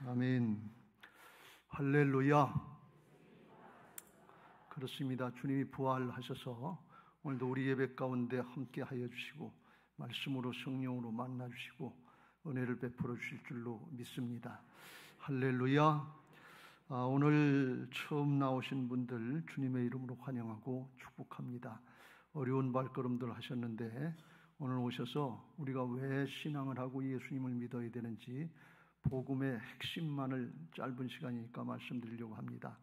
아멘. 할렐루야. 그렇습니다. 주님이 부활하셔서 오늘도 우리 예배 가운데 함께 하여 주시고 말씀으로 성령으로 만나 주시고 은혜를 베풀어 주실 줄로 믿습니다. 할렐루야. 오늘 처음 나오신 분들 주님의 이름으로 환영하고 축복합니다. 어려운 발걸음들 하셨는데 오늘 오셔서 우리가 왜 신앙을 하고 예수님을 믿어야 되는지 복음의 핵심만을 짧은 시간이니까 말씀드리려고 합니다.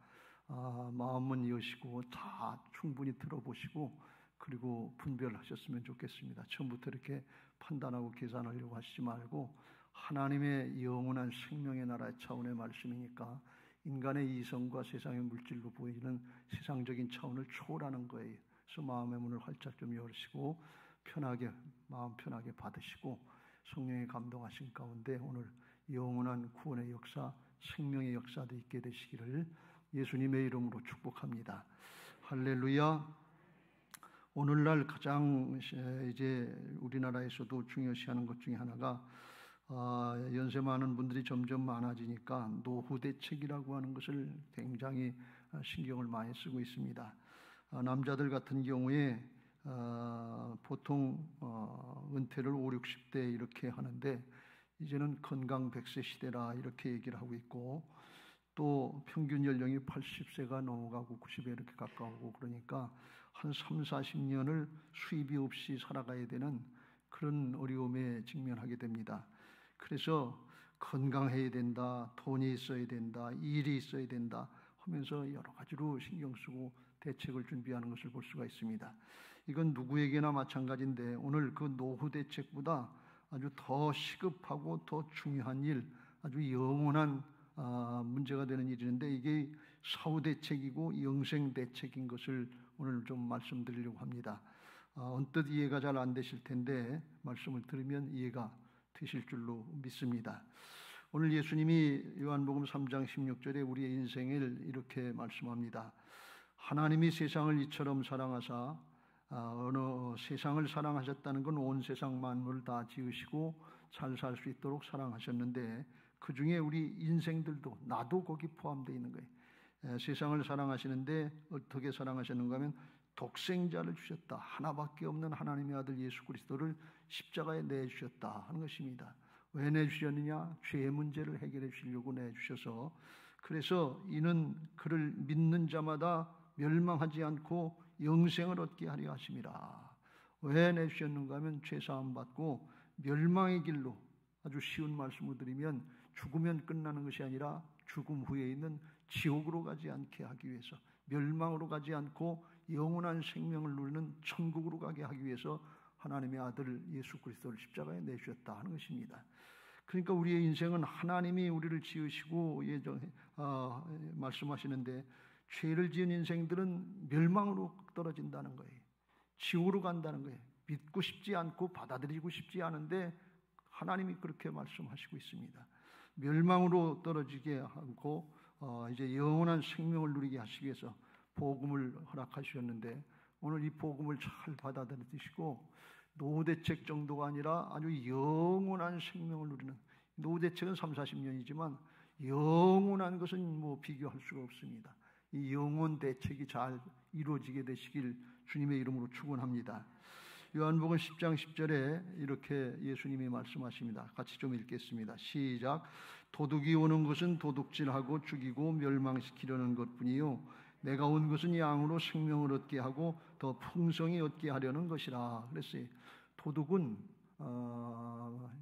마음은 여시고 다 충분히 들어보시고 그리고 분별하셨으면 좋겠습니다. 처음부터 이렇게 판단하고 계산하려고 하시지 말고 하나님의 영원한 생명의 나라의 차원의 말씀이니까 인간의 이성과 세상의 물질로 보이는 세상적인 차원을 초월하는 거예요. 그래서 마음의 문을 활짝 좀 열으시고 편하게 마음 편하게 받으시고 성령의 감동하신 가운데 오늘 영원한 구원의 역사, 생명의 역사도 있게 되시기를 예수님의 이름으로 축복합니다. 할렐루야. 오늘날 가장 이제 우리나라에서도 중요시하는 것 중에 하나가 연세 많은 분들이 점점 많아지니까 노후 대책이라고 하는 것을 굉장히 신경을 많이 쓰고 있습니다. 남자들 같은 경우에 보통 은퇴를 5, 60대 이렇게 하는데 이제는 건강 100세 시대라 이렇게 얘기를 하고 있고 또 평균 연령이 80세가 넘어가고 90에 이렇게 가까우고 그러니까 한 3, 40년을 수입이 없이 살아가야 되는 그런 어려움에 직면하게 됩니다. 그래서 건강해야 된다, 돈이 있어야 된다, 일이 있어야 된다 하면서 여러 가지로 신경 쓰고 대책을 준비하는 것을 볼 수가 있습니다. 이건 누구에게나 마찬가지인데 오늘 그 노후 대책보다 아주 더 시급하고 더 중요한 일, 아주 영원한 문제가 되는 일인데 이게 사후 대책이고 영생 대책인 것을 오늘 좀 말씀드리려고 합니다. 언뜻 이해가 잘 안 되실 텐데 말씀을 들으면 이해가 되실 줄로 믿습니다. 오늘 예수님이 요한복음 3장 16절에 우리의 인생을 이렇게 말씀합니다. 하나님이 세상을 이처럼 사랑하사 어느 세상을 사랑하셨다는 건 온 세상 만물을 다 지으시고 잘 살 수 있도록 사랑하셨는데 그 중에 우리 인생들도 나도 거기 포함되어 있는 거예요. 세상을 사랑하시는데 어떻게 사랑하셨는가 하면 독생자를 주셨다. 하나밖에 없는 하나님의 아들 예수 그리스도를 십자가에 내주셨다 하는 것입니다. 왜 내주셨느냐? 죄의 문제를 해결해 주시려고 내주셔서 그래서 이는 그를 믿는 자마다 멸망하지 않고 영생을 얻게 하려 하심이라. 왜 내주셨는가 하면 죄사함 받고 멸망의 길로 아주 쉬운 말씀을 드리면 죽으면 끝나는 것이 아니라 죽음 후에 있는 지옥으로 가지 않게 하기 위해서 멸망으로 가지 않고 영원한 생명을 누리는 천국으로 가게 하기 위해서 하나님의 아들 예수 그리스도를 십자가에 내주셨다 하는 것입니다. 그러니까 우리의 인생은 하나님이 우리를 지으시고 말씀하시는데 죄를 지은 인생들은 멸망으로 떨어진다는 거예요. 지옥으로 간다는 거예요. 믿고 싶지 않고 받아들이고 싶지 않은데 하나님이 그렇게 말씀하시고 있습니다. 멸망으로 떨어지게 하고 이제 영원한 생명을 누리게 하시기 위해서 복음을 허락하셨는데 오늘 이 복음을 잘 받아들이시고 노후대책 정도가 아니라 아주 영원한 생명을 누리는 노후대책은 3, 40년이지만 영원한 것은 뭐 비교할 수가 없습니다. 이 영원 대책이 잘 이루어지게 되시길 주님의 이름으로 축원합니다. 요한복음 10장 10절에 이렇게 예수님이 말씀하십니다. 같이 좀 읽겠습니다. 시작. 도둑이 오는 것은 도둑질하고 죽이고 멸망시키려는 것뿐이요 내가 온 것은 양으로 생명을 얻게 하고 더 풍성히 얻게 하려는 것이라. 그랬어요. 도둑은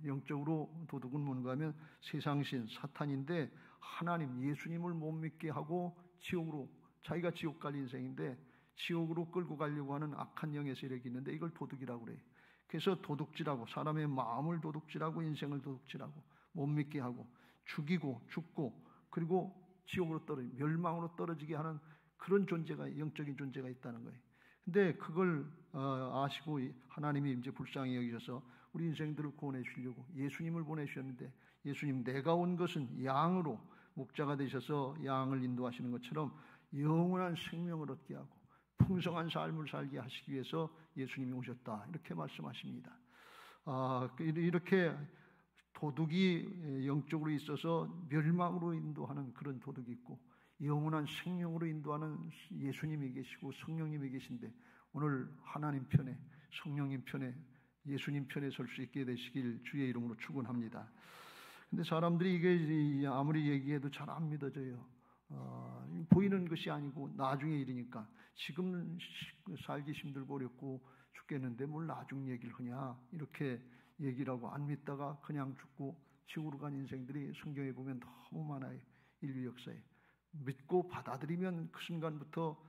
영적으로 도둑은 뭔가 하면 세상신 사탄인데 하나님 예수님을 못 믿게 하고 지옥으로 자기가 지옥 갈 인생인데 지옥으로 끌고 가려고 하는 악한 영의 세력이 있는데 이걸 도둑이라고 그래요. 그래서 도둑질하고 사람의 마음을 도둑질하고 인생을 도둑질하고 못 믿게 하고 죽이고 죽고 그리고 지옥으로 멸망으로 떨어지게 하는 그런 존재가 영적인 존재가 있다는 거예요. 근데 그걸 아시고 하나님이 이제 불쌍히 여기셔서 우리 인생들을 구원해 주시려고 예수님을 보내주셨는데 예수님 내가 온 것은 양으로 목자가 되셔서 양을 인도하시는 것처럼 영원한 생명을 얻게 하고 풍성한 삶을 살게 하시기 위해서 예수님이 오셨다 이렇게 말씀하십니다. 이렇게 도둑이 영적으로 있어서 멸망으로 인도하는 그런 도둑이 있고 영원한 생명으로 인도하는 예수님이 계시고 성령님이 계신데 오늘 하나님 편에 성령님 편에 예수님 편에 설 수 있게 되시길 주의 이름으로 축원합니다. 근데 사람들이 이게 아무리 얘기해도 잘 안 믿어져요. 보이는 것이 아니고 나중에 일이니까 지금 살기 힘들고 어렵고 죽겠는데 뭘 나중 얘기를 하냐 이렇게 얘기를 하고 안 믿다가 그냥 죽고 지구로 간 인생들이 성경에 보면 너무 많아요. 인류 역사에 믿고 받아들이면 그 순간부터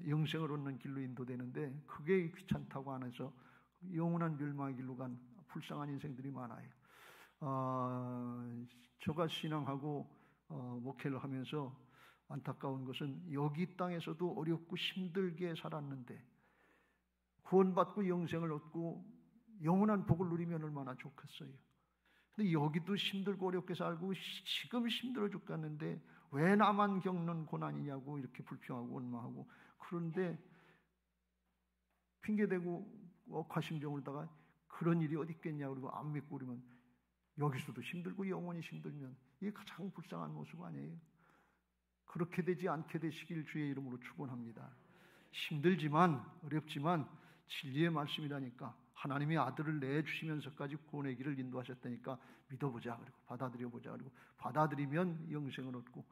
영생을 얻는 길로 인도되는데 그게 귀찮다고 안 해서 영원한 멸망의 길로 간 불쌍한 인생들이 많아요. 저가 신앙하고 목회를 하면서 안타까운 것은 여기 땅에서도 어렵고 힘들게 살았는데 구원받고 영생을 얻고 영원한 복을 누리면 얼마나 좋겠어요. 근데 여기도 힘들고 어렵게 살고 지금 힘들어 죽겠는데 왜 나만 겪는 고난이냐고 이렇게 불평하고 원망하고 그런데 핑계대고 과심병 울다가 그런 일이 어디 있겠냐 그리고 안 믿고 그러면 여기서도 힘들고 영원히 힘들면 이게 가장 불쌍한 모습 아니에요? 그렇게 되지 않게 되시길 주의 이름으로 축원합니다. 힘들지만 어렵지만 진리의 말씀이라니까 하나님의 아들을 내주시면서까지 구원의 길을 인도하셨다니까 믿어보자 그리고 받아들여보자 그리고 받아들이면 영생을 얻고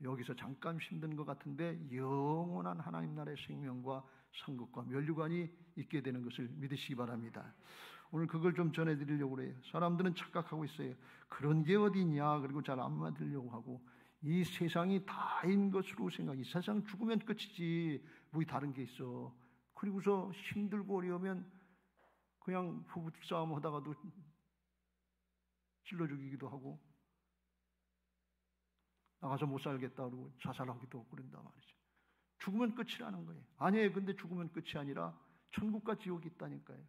여기서 잠깐 힘든 것 같은데 영원한 하나님 나라의 생명과 상급과 면류관이 있게 되는 것을 믿으시기 바랍니다. 오늘 그걸 좀 전해드리려고 그래요. 사람들은 착각하고 있어요. 그런 게 어디 있냐 그리고 잘 안 믿으려고 하고 이 세상이 다인 것으로 생각해. 이 세상 죽으면 끝이지 뭐 다른 게 있어. 그리고서 힘들고 어려우면 그냥 부부싸움 하다가도 찔러 죽이기도 하고 나가서 못 살겠다 그러고 자살하기도 하고 그런단 말이죠. 죽으면 끝이라는 거예요. 아니에요. 근데 죽으면 끝이 아니라 천국과 지옥이 있다니까요.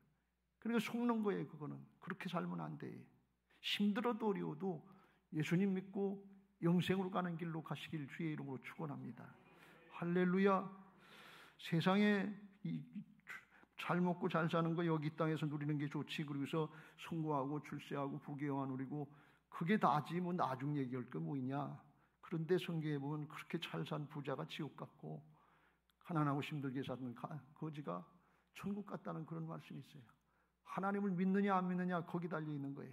그러니까 속는 거예요. 그거는. 그렇게 살면 안 돼요. 힘들어도 어려워도 예수님 믿고 영생으로 가는 길로 가시길 주의 이름으로 축원합니다. 할렐루야. 세상에 잘 먹고 잘 사는 거 여기 땅에서 누리는 게 좋지. 그러고서 성공하고 출세하고 부귀영화 누리고 그게 다지 뭐 나중 얘기할 거 뭐 있냐. 그런데 성경에 보면 그렇게 잘 산 부자가 지옥 같고 가난하고 힘들게 사는 거지가 천국 같다는 그런 말씀이 있어요. 하나님을 믿느냐 안 믿느냐 거기 달려 있는 거예요.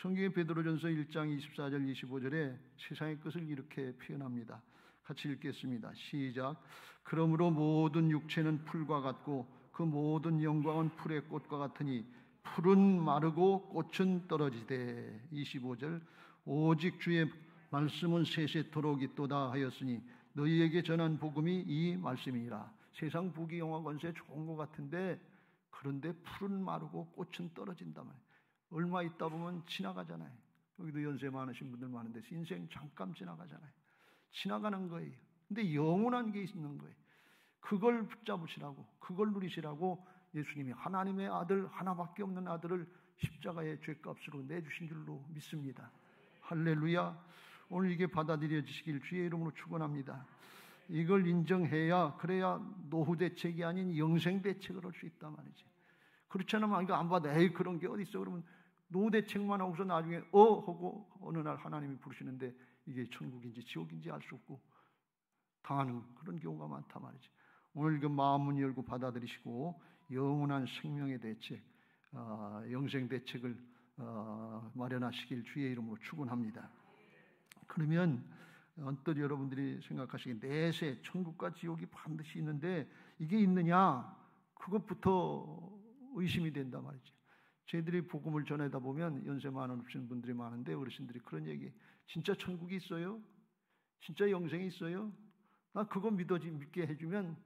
성경의 베드로전서 1장 24절 25절에 세상의 것을 이렇게 표현합니다. 같이 읽겠습니다. 시작. 그러므로 모든 육체는 풀과 같고 그 모든 영광은 풀의 꽃과 같으니 풀은 마르고 꽃은 떨어지되 25절 오직 주의 말씀은 세세토록 있도다 하였으니 너희에게 전한 복음이 이 말씀이라. 세상 부귀영화 권세 좋은 것 같은데 그런데 풀은 마르고 꽃은 떨어진단 말이에요. 얼마 있다 보면 지나가잖아요. 여기도 연세 많으신 분들 많은데 인생 잠깐 지나가잖아요. 지나가는 거예요. 근데 영원한 게 있는 거예요. 그걸 붙잡으시라고 그걸 누리시라고 예수님이 하나님의 아들 하나밖에 없는 아들을 십자가의 죄값으로 내주신 줄로 믿습니다. 할렐루야. 오늘 이게 받아들여지시길 주의 이름으로 축원합니다. 이걸 인정해야 그래야 노후 대책이 아닌 영생 대책을 할 수 있단 말이지. 그렇지 않으면 이거 안 받아. 에이 그런 게 어디 있어. 그러면 노후 대책만 하고서 나중에 하고 어느 날 하나님이 부르시는데 이게 천국인지 지옥인지 알 수 없고 당하는 그런 경우가 많단 말이지. 오늘 그 마음문 열고 받아들이시고 영원한 생명의 대책, 영생 대책을 마련하시길 주의 이름으로 축원합니다. 그러면 언뜻 여러분들이 생각하시기에 내세 천국과 지옥이 반드시 있는데 이게 있느냐 그것부터 의심이 된단 말이죠. 저희들이 복음을 전하다 보면 연세 많으신 분들이 많은데 어르신들이 그런 얘기 진짜 천국이 있어요? 진짜 영생이 있어요? 나 그거 믿게 해주면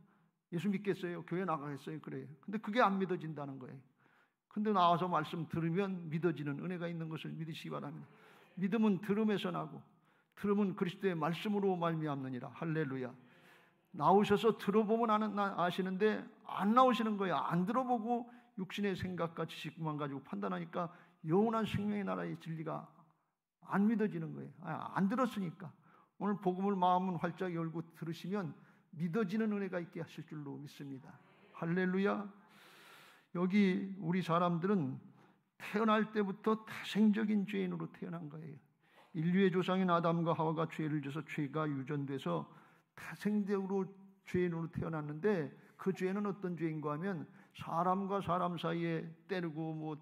예수 믿겠어요? 교회 나가겠어요? 그래요. 근데 그게 안 믿어진다는 거예요. 근데 나와서 말씀 들으면 믿어지는 은혜가 있는 것을 믿으시기 바랍니다. 믿음은 들음에서 나고 들음은 그리스도의 말씀으로 말미암느니라. 할렐루야. 나오셔서 들어보면 아시는데 안 나오시는 거예요. 안 들어보고 육신의 생각과 지식만 가지고 판단하니까 영원한 생명의 나라의 진리가 안 믿어지는 거예요. 안 들었으니까. 오늘 복음을 마음은 활짝 열고 들으시면 믿어지는 은혜가 있게 하실 줄로 믿습니다. 할렐루야. 여기 우리 사람들은 태어날 때부터 태생적인 죄인으로 태어난 거예요. 인류의 조상인 아담과 하와가 죄를 져서 죄가 유전돼서 태생적으로 죄인으로 태어났는데, 그 죄는 어떤 죄인가 하면 사람과 사람 사이에 때리고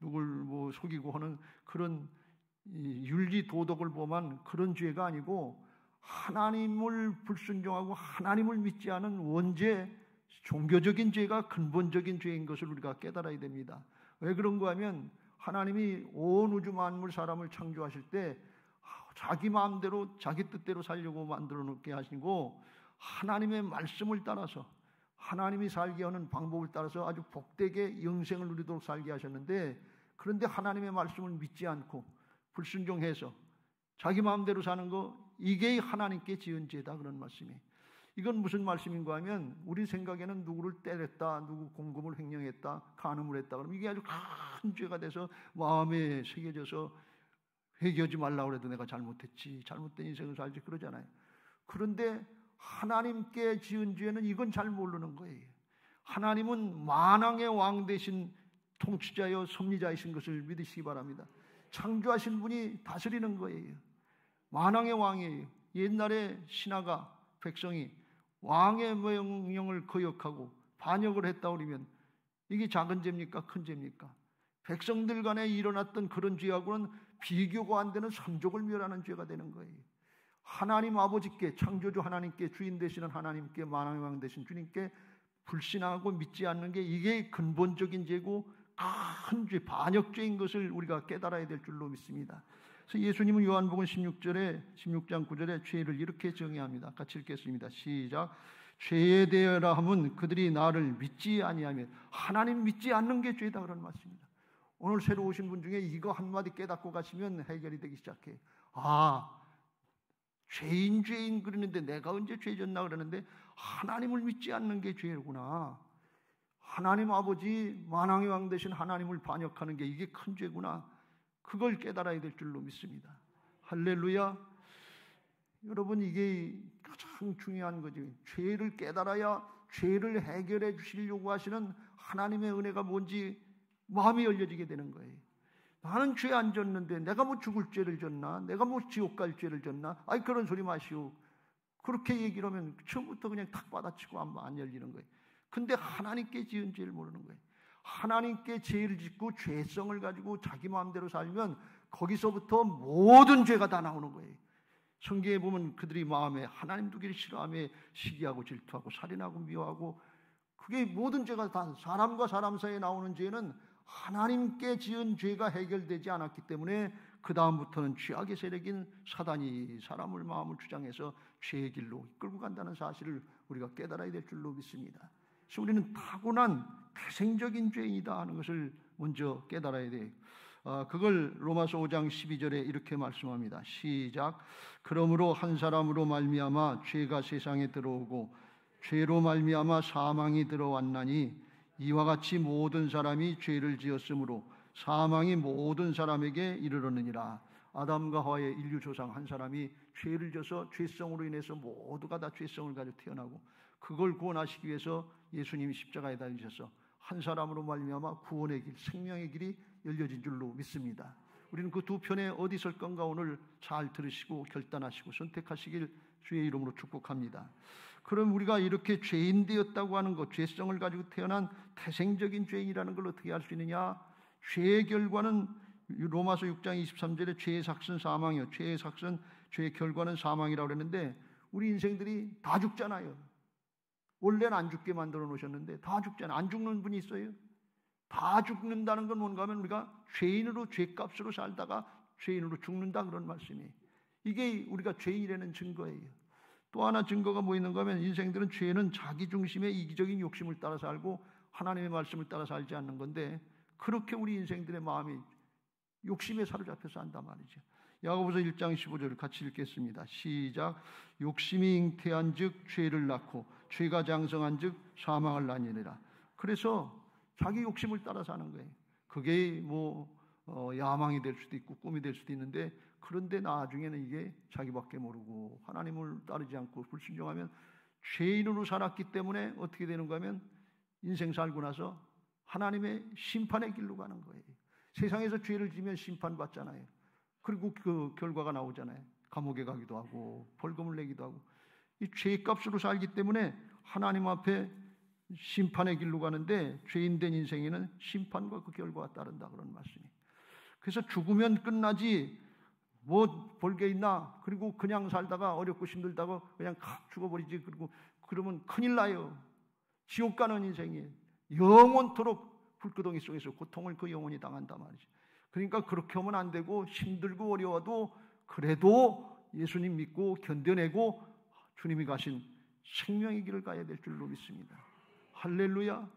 누굴 속이고 하는 그런 윤리 도덕을 범한 그런 죄가 아니고, 하나님을 불순종하고 하나님을 믿지 않은 원죄, 종교적인 죄가 근본적인 죄인 것을 우리가 깨달아야 됩니다. 왜 그런가 하면 하나님이 온 우주 만물 사람을 창조하실 때 자기 마음대로 자기 뜻대로 살려고 만들어 놓게 하시고, 하나님의 말씀을 따라서 하나님이 살게 하는 방법을 따라서 아주 복되게 영생을 누리도록 살게 하셨는데, 그런데 하나님의 말씀을 믿지 않고 불순종해서 자기 마음대로 사는 거, 이게 하나님께 지은 죄다, 그런 말씀이. 이건 무슨 말씀인가 하면, 우리 생각에는 누구를 때렸다, 누구 공금을 횡령했다, 간음을 했다 그러면 이게 아주 큰 죄가 돼서 마음에 새겨져서 회개하지 말라고 해도 내가 잘못했지, 잘못된 인생을 살지 그러잖아요. 그런데 하나님께 지은 죄는 이건 잘 모르는 거예요. 하나님은 만왕의 왕 되신 통치자여 섭리자이신 것을 믿으시기 바랍니다. 창조하신 분이 다스리는 거예요. 만왕의 왕이에요. 옛날에 신하가, 백성이 왕의 명령을 거역하고 반역을 했다 그러면 이게 작은 죄입니까? 큰 죄입니까? 백성들 간에 일어났던 그런 죄하고는 비교가 안 되는 산족을 멸하는 죄가 되는 거예요. 하나님 아버지께, 창조주 하나님께, 주인 되시는 하나님께, 만왕의 왕 되신 주님께 불신하고 믿지 않는 게, 이게 근본적인 죄고 큰 죄, 반역죄인 것을 우리가 깨달아야 될 줄로 믿습니다. 그래서 예수님은 요한복음 16장 9절에 죄를 이렇게 정의합니다. 같이 읽겠습니다. 시작. 죄에 대하라 함은 그들이 나를 믿지 아니하며, 하나님 믿지 않는 게 죄다, 그런 말씀입니다. 오늘 새로 오신 분 중에 이거 한마디 깨닫고 가시면 해결이 되기 시작해요. 죄인 그러는데 내가 언제 죄졌나 그러는데, 하나님을 믿지 않는 게 죄구나. 하나님 아버지, 만왕의 왕 되신 하나님을 반역하는 게 이게 큰 죄구나. 그걸 깨달아야 될 줄로 믿습니다. 할렐루야. 여러분, 이게 가장 중요한 거죠. 죄를 깨달아야 죄를 해결해 주시려고 하시는 하나님의 은혜가 뭔지 마음이 열려지게 되는 거예요. 나는 죄 안 졌는데 내가 죽을 죄를 졌나? 내가 지옥 갈 죄를 졌나? 그런 소리 마시오. 그렇게 얘기를 하면 처음부터 그냥 탁 받아치고 안 열리는 거예요. 근데 하나님께 지은 죄를 모르는 거예요. 하나님께 죄를 짓고 죄성을 가지고 자기 마음대로 살면 거기서부터 모든 죄가 다 나오는 거예요. 성경에 보면 그들이 마음에 하나님 두기를 싫어하며 시기하고 질투하고 살인하고 미워하고, 그게 모든 죄가 다, 사람과 사람 사이에 나오는 죄는 하나님께 지은 죄가 해결되지 않았기 때문에 그 다음부터는 죄악의 세력인 사단이 사람을 마음을 주장해서 죄의 길로 이끌고 간다는 사실을 우리가 깨달아야 될 줄로 믿습니다. 그래서 우리는 타고난 태생적인 죄인이다 하는 것을 먼저 깨달아야 돼요. 그걸 로마서 5장 12절에 이렇게 말씀합니다. 시작. 그러므로 한 사람으로 말미암아 죄가 세상에 들어오고 죄로 말미암아 사망이 들어왔나니, 이와 같이 모든 사람이 죄를 지었으므로 사망이 모든 사람에게 이르렀느니라. 아담과 하와의 인류 조상 한 사람이 죄를 져서 죄성으로 인해서 모두가 다 죄성을 가지고 태어나고, 그걸 구원하시기 위해서 예수님이 십자가에 달리셔서 한 사람으로 말미암아 구원의 길, 생명의 길이 열려진 줄로 믿습니다. 우리는 그 두 편에 어디 설 건가 오늘 잘 들으시고 결단하시고 선택하시길 주의 이름으로 축복합니다. 그럼 우리가 이렇게 죄인 되었다고 하는 것, 죄성을 가지고 태어난 태생적인 죄인이라는 걸 어떻게 알 수 있느냐? 죄의 결과는 로마서 6장 23절에 죄의 삭은 사망이요, 죄의 삭은, 죄의 결과는 사망이라고 그랬는데, 우리 인생들이 다 죽잖아요. 원래는 안 죽게 만들어 놓으셨는데 다 죽잖아요. 안 죽는 분이 있어요? 다 죽는다는 건 뭔가 하면 우리가 죄인으로, 죄값으로 살다가 죄인으로 죽는다, 그런 말씀이에요. 이게 우리가 죄인이라는 증거예요. 또 하나 증거가 뭐 있는가 하면, 인생들은 죄는 자기 중심의 이기적인 욕심을 따라 살고 하나님의 말씀을 따라 살지 않는 건데, 그렇게 우리 인생들의 마음이 욕심에 사로잡혀서 한단 말이죠. 야고보서 1장 15절을 같이 읽겠습니다. 시작. 욕심이 잉태한 즉 죄를 낳고 죄가 장성한 즉 사망을 낳느니라. 그래서 자기 욕심을 따라 사는 거예요. 그게 야망이 될 수도 있고 꿈이 될 수도 있는데, 그런데 나중에는 이게 자기밖에 모르고 하나님을 따르지 않고 불순종하면 죄인으로 살았기 때문에 어떻게 되는가 하면 인생 살고 나서 하나님의 심판의 길로 가는 거예요. 세상에서 죄를 지면 심판받잖아요. 그리고 그 결과가 나오잖아요. 감옥에 가기도 하고 벌금을 내기도 하고. 이 죄값으로 살기 때문에 하나님 앞에 심판의 길로 가는데 죄인된 인생에는 심판과 그 결과가 따른다 그런 말씀이. 그래서 죽으면 끝나지 뭐 볼 게 있나? 그리고 그냥 살다가 어렵고 힘들다고 그냥 칵 죽어버리지. 그리고 그러면 큰일 나요. 지옥 가는 인생이에요. 영원토록 불구덩이 속에서 고통을 그 영혼이 당한단 말이죠. 그러니까 그렇게 하면 안 되고 힘들고 어려워도 그래도 예수님 믿고 견뎌내고 주님이 가신 생명의 길을 가야 될 줄로 믿습니다. 할렐루야.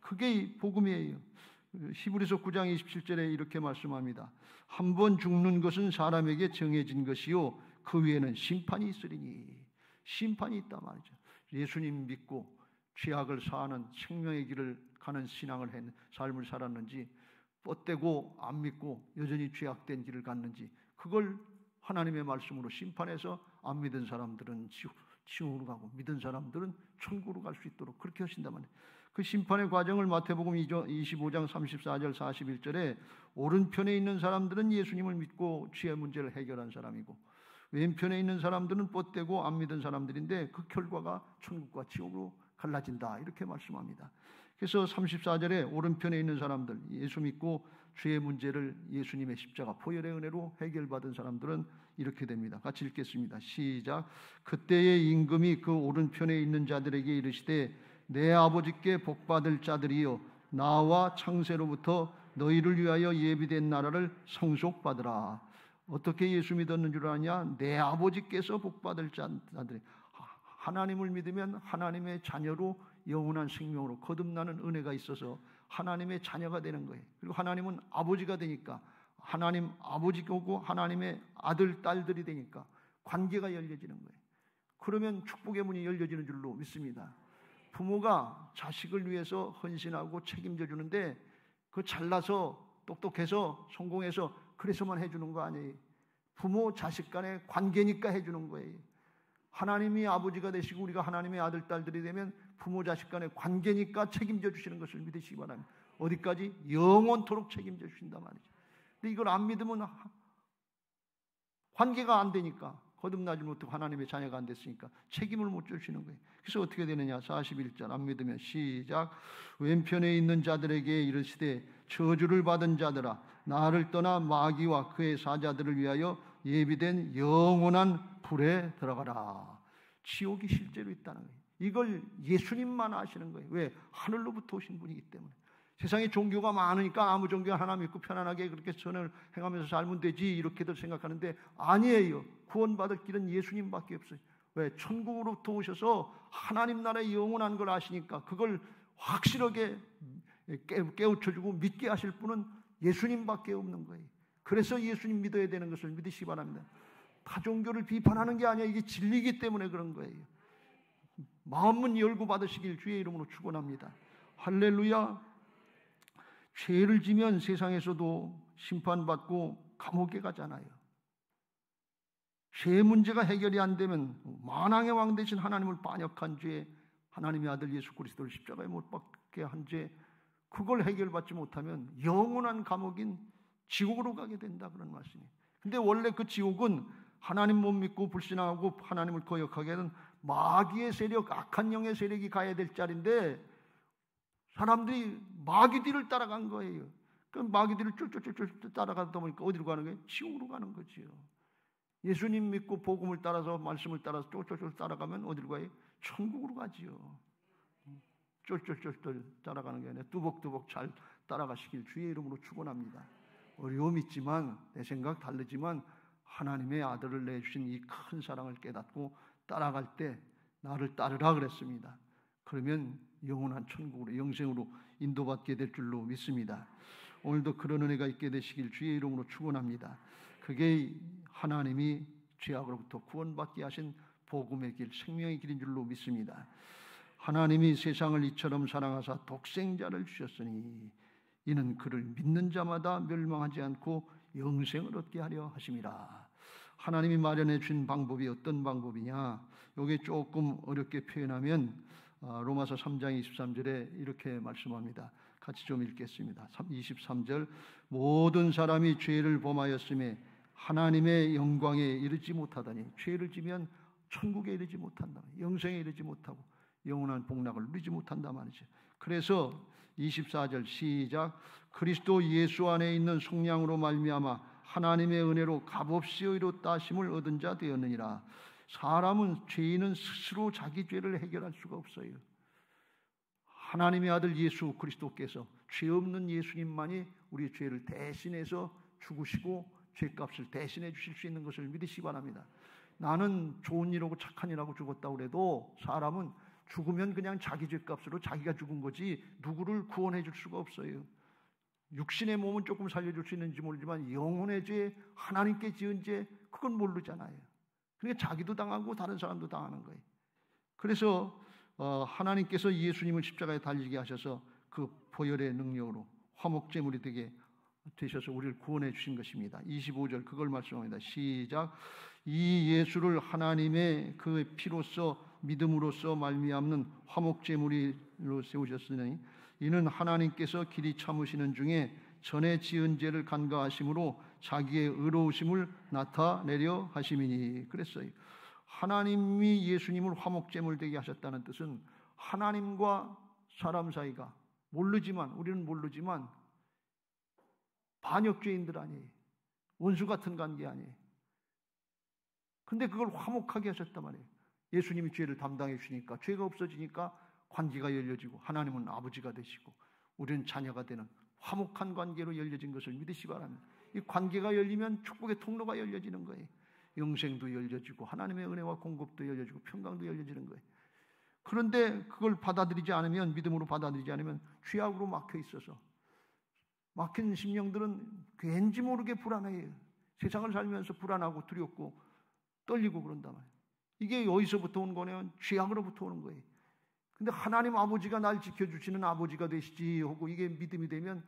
그게 복음이에요. 히브리서 9장 27절에 이렇게 말씀합니다. 한 번 죽는 것은 사람에게 정해진 것이요 그 위에는 심판이 있으리니. 심판이 있단 말이죠. 예수님 믿고 죄악을 사하는 생명의 길을 가는 삶을 살았는지, 뻗대고 안 믿고 여전히 죄악된 길을 갔는지, 그걸 하나님의 말씀으로 심판해서 안 믿은 사람들은 지옥으로 가고 믿은 사람들은 천국으로 갈 수 있도록 그렇게 하신단 말이에요. 그 심판의 과정을 마태복음 25장 34절 41절에 오른편에 있는 사람들은 예수님을 믿고 죄의 문제를 해결한 사람이고, 왼편에 있는 사람들은 뻗대고 안 믿은 사람들인데 그 결과가 천국과 지옥으로 갈라진다 이렇게 말씀합니다. 그래서 34절에 오른편에 있는 사람들, 예수 믿고 죄의 문제를 예수님의 십자가 보혈의 은혜로 해결받은 사람들은 이렇게 됩니다. 같이 읽겠습니다. 시작. 그때의 임금이 그 오른편에 있는 자들에게 이르시되 내 아버지께 복받을 자들이여 나와 창세로부터 너희를 위하여 예비된 나라를 상속받으라. 어떻게 예수 믿었는 줄 아냐? 내 아버지께서 복받을 자들이, 하나님을 믿으면 하나님의 자녀로 영원한 생명으로 거듭나는 은혜가 있어서 하나님의 자녀가 되는 거예요. 그리고 하나님은 아버지가 되니까 하나님 아버지고 하나님의 아들, 딸들이 되니까 관계가 열려지는 거예요. 그러면 축복의 문이 열려지는 줄로 믿습니다. 부모가 자식을 위해서 헌신하고 책임져 주는데 그 잘나서 똑똑해서 성공해서 그래서만 해주는 거 아니에요. 부모 자식 간의 관계니까 해주는 거예요. 하나님이 아버지가 되시고 우리가 하나님의 아들, 딸들이 되면 부모 자식 간의 관계니까 책임져 주시는 것을 믿으시기 바랍니다. 어디까지? 영원토록 책임져 주신단 말이죠. 근데 이걸 안 믿으면 관계가 안 되니까, 거듭나지 못하고 하나님의 자녀가 안 됐으니까 책임을 못 주시는 거예요. 그래서 어떻게 되느냐? 41절 안 믿으면 시작. 왼편에 있는 자들에게 이르시되 저주를 받은 자들아 나를 떠나 마귀와 그의 사자들을 위하여 예비된 영원한 불에 들어가라. 지옥이 실제로 있다는 거예요. 이걸 예수님만 아시는 거예요. 왜? 하늘로부터 오신 분이기 때문에. 세상에 종교가 많으니까 아무 종교 하나 믿고 편안하게 그렇게 선을 행하면서 살면 되지 이렇게들 생각하는데 아니에요. 구원받을 길은 예수님밖에 없어요. 왜? 천국으로부터 오셔서 하나님 나라의 영원한 걸 아시니까 그걸 확실하게 깨우쳐주고 믿게 하실 분은 예수님밖에 없는 거예요. 그래서 예수님 믿어야 되는 것을 믿으시기 바랍니다. 타 종교를 비판하는 게 아니라 이게 진리이기 때문에 그런 거예요. 마음문 열고 받으시길 주의 이름으로 축원합니다. 할렐루야. 죄를 지면 세상에서도 심판받고 감옥에 가잖아요. 죄 문제가 해결이 안 되면 만왕의 왕 되신 하나님을 반역한 죄, 하나님의 아들 예수 그리스도를 십자가에 못 박게 한 죄, 그걸 해결받지 못하면 영원한 감옥인 지옥으로 가게 된다 그런 말씀이에요. 근데 원래 그 지옥은 하나님 못 믿고 불신하고 하나님을 거역하게 하는 마귀의 세력, 악한 영의 세력이 가야 될 자리인데 사람들이 마귀 뒤를 따라간 거예요. 그 마귀 뒤를 쫄쫄쫄쫄 따라가다 보니까 어디로 가는 거예요? 지옥으로 가는 거지요. 예수님 믿고 복음을 따라서 말씀을 따라서 쫄쫄쫄 따라가면 어디로 가요? 천국으로 가지요. 쫄쫄쫄쫄 따라가는 게 아니라 뚜벅뚜벅 잘 따라가시길 주의 이름으로 축원합니다. 어려움이 있지만 내 생각 다르지만 하나님의 아들을 내주신 이 큰 사랑을 깨닫고 따라갈 때 나를 따르라 그랬습니다. 그러면 영원한 천국으로 영생으로 인도받게 될 줄로 믿습니다. 오늘도 그런 은혜가 있게 되시길 주의 이름으로 축원합니다. 그게 하나님이 죄악으로부터 구원받게 하신 복음의 길, 생명의 길인 줄로 믿습니다. 하나님이 세상을 이처럼 사랑하사 독생자를 주셨으니 이는 그를 믿는 자마다 멸망하지 않고 영생을 얻게 하려 하심이라. 하나님이 마련해 준 방법이 어떤 방법이냐? 이게 조금 어렵게 표현하면 로마서 3장 23절에 이렇게 말씀합니다. 같이 좀 읽겠습니다. 23절 모든 사람이 죄를 범하였음에 하나님의 영광에 이르지 못하다니 죄를 지면 천국에 이르지 못한다. 영생에 이르지 못하고 영원한 복락을 누리지 못한다 말이죠. 그래서 24절 시작 그리스도 예수 안에 있는 속량으로 말미암아 하나님의 은혜로 값없이 의롭다 하심을 얻은 자 되었느니라. 사람은 죄인은 스스로 자기 죄를 해결할 수가 없어요. 하나님의 아들 예수 그리스도께서 죄 없는 예수님만이 우리의 죄를 대신해서 죽으시고 죄값을 대신해 주실 수 있는 것을 믿으시기 바랍니다. 나는 좋은 일하고 착한 일하고 죽었다고 해도 사람은 죽으면 그냥 자기 죄값으로 자기가 죽은 거지 누구를 구원해 줄 수가 없어요. 육신의 몸은 조금 살려줄 수 있는지 모르지만 영혼의 죄, 하나님께 지은 죄 그건 모르잖아요. 그러니까 자기도 당하고 다른 사람도 당하는 거예요. 그래서 하나님께서 예수님을 십자가에 달리게 하셔서 그 보혈의 능력으로 화목제물이 되게 되셔서 우리를 구원해 주신 것입니다. 25절 그걸 말씀합니다. 시작 이 예수를 하나님의 그 피로써 믿음으로써 말미암는 화목제물로 세우셨으니 이는 하나님께서 길이 참으시는 중에 전에 지은 죄를 간과하심으로 자기의 의로우심을 나타내려 하심이니 그랬어요. 하나님이 예수님을 화목제물 되게 하셨다는 뜻은 하나님과 사람 사이가 우리는 모르지만 반역죄인들 아니에요. 원수 같은 관계 아니에요. 근데 그걸 화목하게 하셨단 말이에요. 예수님이 죄를 담당해 주시니까 죄가 없어지니까 관계가 열려지고 하나님은 아버지가 되시고 우리는 자녀가 되는 화목한 관계로 열려진 것을 믿으시기 바랍니다. 이 관계가 열리면 축복의 통로가 열려지는 거예요. 영생도 열려지고 하나님의 은혜와 공급도 열려지고 평강도 열려지는 거예요. 그런데 그걸 받아들이지 않으면 믿음으로 받아들이지 않으면 죄악으로 막혀 있어서 막힌 심령들은 왠지 모르게 불안해요. 세상을 살면서 불안하고 두렵고 떨리고 그런단 말이에요. 이게 어디서부터 온 거냐면 죄악으로부터 오는 거예요. 근데 하나님 아버지가 날 지켜주시는 아버지가 되시지 하고 이게 믿음이 되면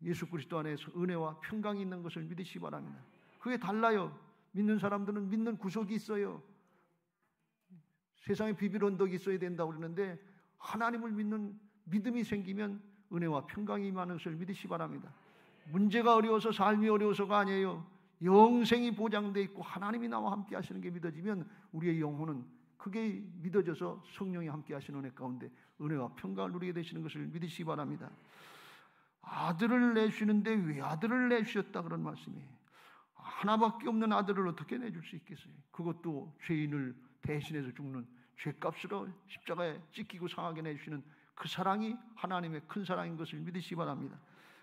예수 그리스도 안에서 은혜와 평강이 있는 것을 믿으시기 바랍니다. 그게 달라요. 믿는 사람들은 믿는 구석이 있어요. 세상에 비빌 언덕이 있어야 된다고 그러는데 하나님을 믿는 믿음이 생기면 은혜와 평강이 임하는 것을 믿으시기 바랍니다. 문제가 어려워서 삶이 어려워서가 아니에요. 영생이 보장되어 있고 하나님이 나와 함께 하시는 게 믿어지면 우리의 영혼은 그게 믿어져서 성령이 함께 하시는 은혜 가운데 은혜와 평강을 누리게 되시는 것을 믿으시기 바랍니다. 아들을 내주시는데 왜 아들을 내주셨다 그런 말씀이에요. 하나밖에 없는 아들을 어떻게 내줄 수 있겠어요? 그것도 죄인을 대신해서 죽는 죄값으로 십자가에 찢기고 상하게 내주시는 그 사랑이 하나님의 큰 사랑인 것을 믿으시기 바랍니다.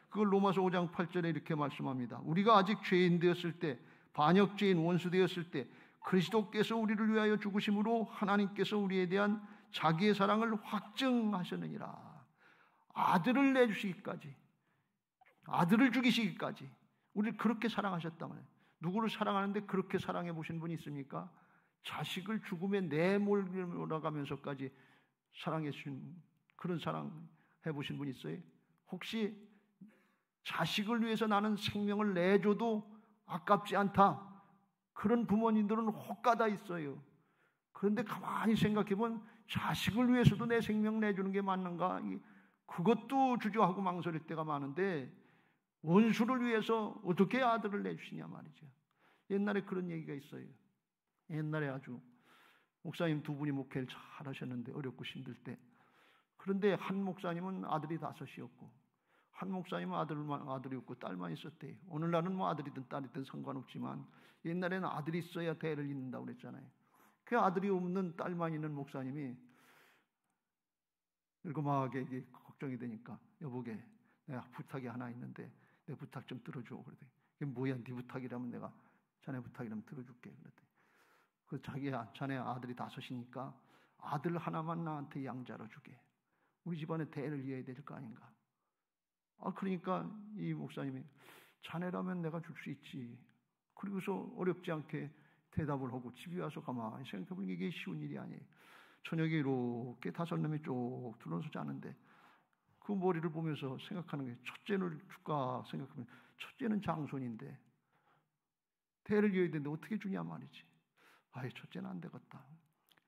그걸 로마서 5장 8절에 이렇게 말씀합니다. 우리가 아직 죄인 되었을 때 반역죄인 원수 되었을 때 그리스도께서 우리를 위하여 죽으심으로 하나님께서 우리에 대한 자기의 사랑을 확증하셨느니라. 아들을 내주시기까지 아들을 죽이시기까지 우리를 그렇게 사랑하셨단 말이에요. 누구를 사랑하는데 그렇게 사랑해 보신 분이 있습니까? 자식을 죽음에 내몰아가면서까지 사랑해 주신 그런 사랑 해보신 분 있어요? 혹시 자식을 위해서 나는 생명을 내줘도 아깝지 않다. 그런 부모님들은 혹가다 있어요. 그런데 가만히 생각해보면 자식을 위해서도 내 생명 내주는 게 맞는가? 그것도 주저하고 망설일 때가 많은데 원수를 위해서 어떻게 아들을 내주시냐 말이죠. 옛날에 그런 얘기가 있어요. 옛날에 아주 목사님 두 분이 목회를 잘 하셨는데 어렵고 힘들 때 그런데 한 목사님은 아들이 5이었고 한 목사님은 아들이 없고 딸만 있었대요. 오늘날은 뭐 아들이든 딸이든 상관없지만 옛날에는 아들이 있어야 대를 잇는다고 그랬잖아요. 그 아들이 없는 딸만 있는 목사님이 일고마하게 이게 걱정이 되니까 여보게 내가 부탁이 하나 있는데 내 부탁 좀 들어줘. 그랬더니 이게 뭐야 네 부탁이라면 내가 자네 부탁이라면 들어줄게. 그랬더니 그 자네 아들이 5이니까 아들 하나만 나한테 양자로 주게. 우리 집안에 대를 이어야 될 거 아닌가. 그러니까 이 목사님이 자네라면 내가 줄 수 있지. 그리고서 어렵지 않게 대답을 하고 집에 와서 가만히 생각해보니 이게 쉬운 일이 아니에요. 저녁에 이렇게 5놈이 쭉 둘러서 자는데 그 머리를 보면서 생각하는 게 첫째를 줄까 생각하면 첫째는 장손인데 대를 이어야 되는데 어떻게 주냐 말이지. 첫째는 안 되겠다.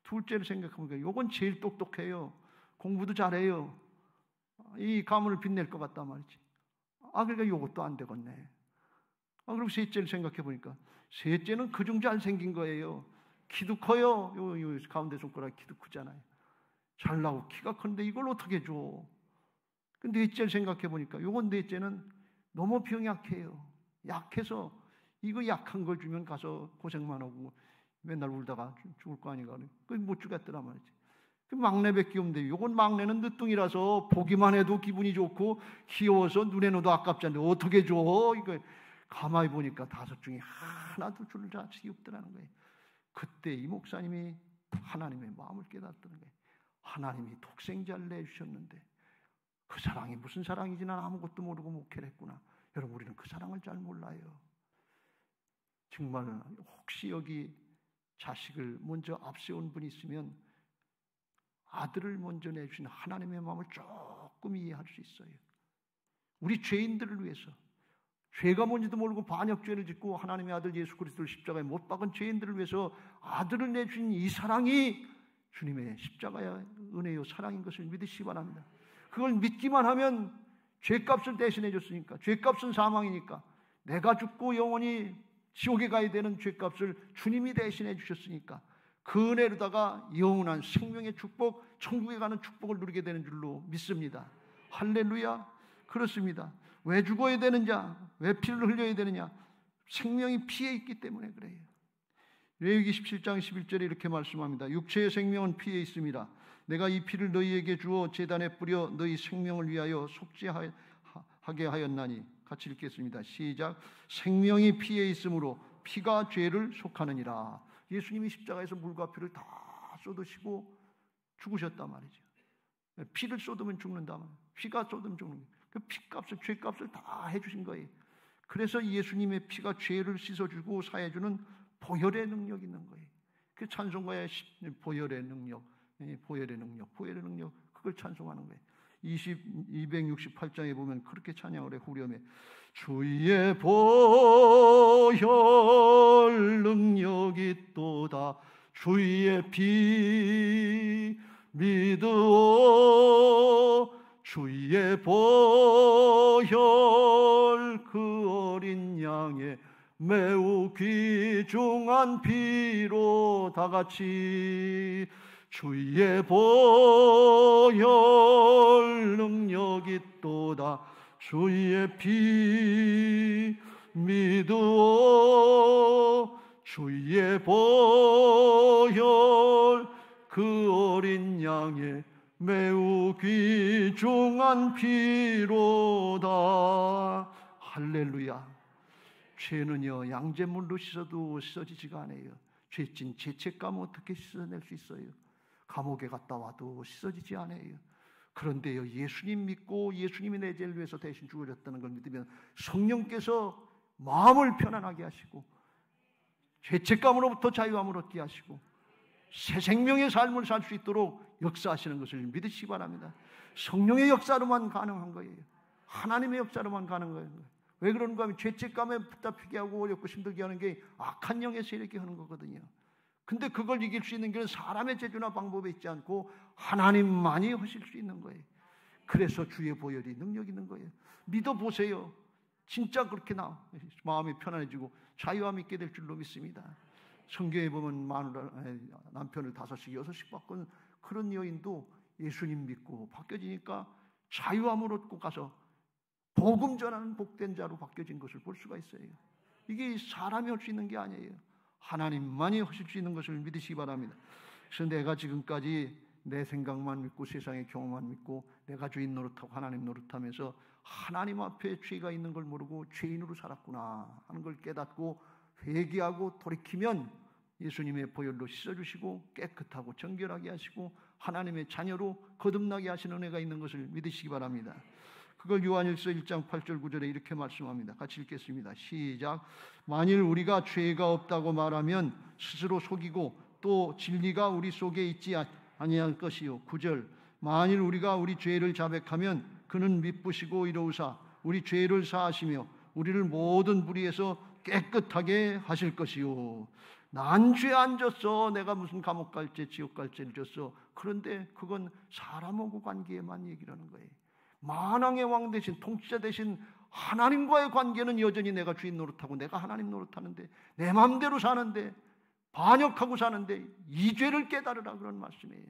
둘째를 생각하면 요건 제일 똑똑해요. 공부도 잘해요. 이 가문을 빛낼 것 같단 말이지. 그러니까 이것도 안 되겠네. 그럼 셋째를 생각해 보니까 셋째는 그중 잘생긴 거예요. 키도 커요. 요 가운데 손가락 키도 크잖아요. 잘나고 키가 큰데 이걸 어떻게 줘? 근데 넷째를 생각해 보니까 요건 넷째는 너무 병약해요. 약해서 이거 약한 걸 주면 가서 고생만 하고 맨날 울다가 죽을 거 아닌가. 그 못 주겠더란 말이지. 그 막내밖에 없는데 요건 막내는 늦둥이라서 보기만 해도 기분이 좋고 귀여워서 눈에 넣어도 아깝지 않는데 어떻게 줘? 이거 가만히 보니까 다섯 중에 하나도 줄 자식이 없더라는 거예요. 그때 이 목사님이 하나님의 마음을 깨닫더는 거예요. 하나님이 독생자를 내주셨는데 그 사랑이 무슨 사랑인지 난 아무것도 모르고 목회를 했구나. 여러분 우리는 그 사랑을 잘 몰라요. 정말 혹시 여기 자식을 먼저 앞세운 분이 있으면 아들을 먼저 내주신 하나님의 마음을 조금 이해할 수 있어요. 우리 죄인들을 위해서 죄가 뭔지도 모르고 반역죄를 짓고 하나님의 아들 예수 그리스도를 십자가에 못 박은 죄인들을 위해서 아들을 내주신 이 사랑이 주님의 십자가의 은혜요 사랑인 것을 믿으시기 바랍니다. 그걸 믿기만 하면 죄값을 대신해 줬으니까, 죄값은 사망이니까, 내가 죽고 영원히 지옥에 가야 되는 죄값을 주님이 대신해 주셨으니까 그 은혜로다가 영원한 생명의 축복, 천국에 가는 축복을 누리게 되는 줄로 믿습니다. 할렐루야. 그렇습니다. 왜 죽어야 되느냐, 왜 피를 흘려야 되느냐? 생명이 피에 있기 때문에 그래요. 레위기 17장 11절에 이렇게 말씀합니다. 육체의 생명은 피에 있습니다. 내가 이 피를 너희에게 주어 제단에 뿌려 너희 생명을 위하여 속죄하게 하였나니. 같이 읽겠습니다. 시작. 생명이 피에 있으므로 피가 죄를 속하느니라. 예수님이 십자가에서 물과 피를 다 쏟으시고 죽으셨단 말이죠. 피를 쏟으면 죽는다 말이에요. 피가 쏟으면 죽는 거예요. 그 피값을, 죄값을 다 해주신 거예요. 그래서 예수님의 피가 죄를 씻어주고 사해주는 보혈의 능력이 있는 거예요. 그 찬송가의 보혈의 능력, 보혈의 능력, 보혈의 능력, 그걸 찬송하는 거예요. 268장에 보면 그렇게 찬양을 해. 후렴에 주의 보혈 능력이 또다 주의 피 믿으오 주의 보혈 그 어린 양의 매우 귀중한 피로 다같이 주의 보혈 능력이 또다 주의 피 믿으오 주의 보혈 그 어린 양의 매우 귀중한 피로다. 할렐루야. 죄는요 양잿물로 씻어도 씻어지지가 않아요. 죄진 죄책감 어떻게 씻어낼 수 있어요? 감옥에 갔다 와도 씻어지지 않아요. 그런데요 예수님 믿고 예수님이 내 죄를 위해서 대신 죽으셨다는 걸 믿으면 성령께서 마음을 편안하게 하시고 죄책감으로부터 자유함을 얻게 하시고 새 생명의 삶을 살 수 있도록 역사하시는 것을 믿으시기 바랍니다. 성령의 역사로만 가능한 거예요. 하나님의 역사로만 가능한 거예요. 왜 그런가 하면 죄책감에 붙잡히게 하고 어렵고 힘들게 하는 게 악한 영의 세력이 하는 거거든요. 근데 그걸 이길 수 있는 길은 사람의 재주나 방법에 있지 않고 하나님만이 하실 수 있는 거예요. 그래서 주의 보혈이 능력 있는 거예요. 믿어보세요. 진짜 그렇게 마음이 편안해지고 자유함 있게 될 줄로 믿습니다. 성경에 보면 남편을 5씩 6씩 바꾼 그런 여인도 예수님 믿고 바뀌어지니까 자유함을 얻고 가서 복음 전하는 복된 자로 바뀌어진 것을 볼 수가 있어요. 이게 사람이 할 수 있는 게 아니에요. 하나님만이 하실 수 있는 것을 믿으시기 바랍니다. 그래서 내가 지금까지 내 생각만 믿고 세상의 경험만 믿고 내가 주인 노릇하고 하나님 노릇하면서 하나님 앞에 죄가 있는 걸 모르고 죄인으로 살았구나 하는 걸 깨닫고 회개하고 돌이키면 예수님의 보혈로 씻어주시고 깨끗하고 정결하게 하시고 하나님의 자녀로 거듭나게 하시는 은혜가 있는 것을 믿으시기 바랍니다. 그걸 요한일서 1장 8절 9절에 이렇게 말씀합니다. 같이 읽겠습니다. 시작. 만일 우리가 죄가 없다고 말하면 스스로 속이고 또 진리가 우리 속에 있지 아니할 것이요. 9절. 만일 우리가 우리 죄를 자백하면 그는 미쁘시고 이로우사 우리 죄를 사하시며 우리를 모든 불의에서 깨끗하게 하실 것이요. 난 죄 안 졌어. 내가 무슨 감옥 갈죄 지옥 갈죄를 졌어. 그런데 그건 사람하고 관계에만 얘기를 하는 거예요. 만왕의 왕 되신 통치자 되신 하나님과의 관계는 여전히 내가 주인 노릇하고 내가 하나님 노릇하는데 내 마음대로 사는데 반역하고 사는데 이 죄를 깨달으라 그런 말씀이에요.